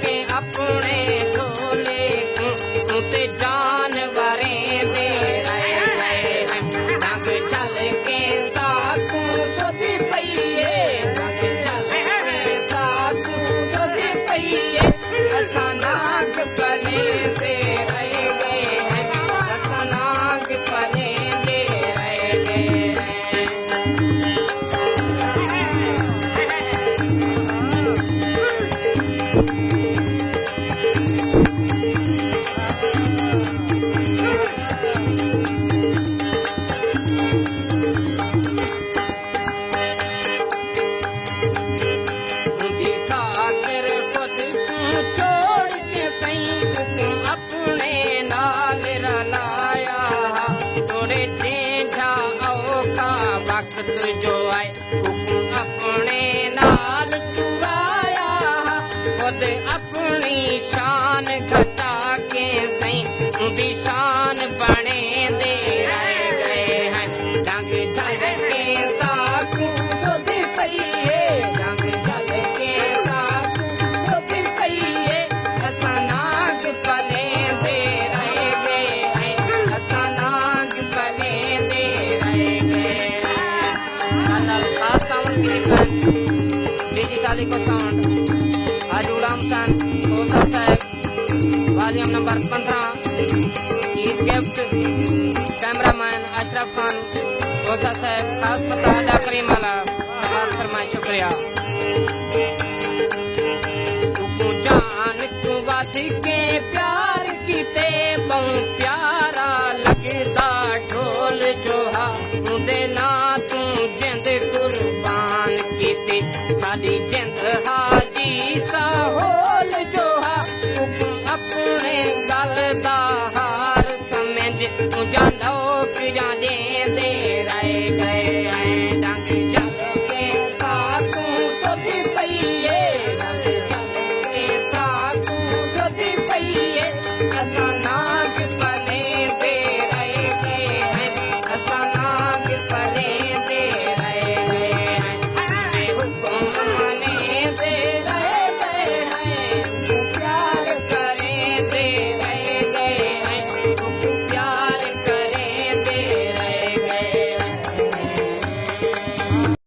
के अपने ढोले ते जानवरें दे रहे हैं रंग चल के साकू सोती पईए रंग चल के साकू सोती पईए असा नाग पले दे रहे हैं असा नाग पले दे रहे हैं छोड़ के सही अपने नाल रलाया थोड़े झेझा का वक्त जो आए अपने नाल चुराया खुद अपनी शान घटा के सही उनकी शान बने दे रह गए हैं रंग चल के साकू सोती पईए रंग चल के साकू सोती पईए असा नाग पले दे रहे हैं असा नाग पले दे रहे हैं चैनल खास साउंड की डिजिटली को साउंड गुलाम खान ओसा साहब volume number 15 Eid gift cameraman Ashraf Khan Osa साहब खास पता अदा करीम वाला फरमाए शुक्रिया।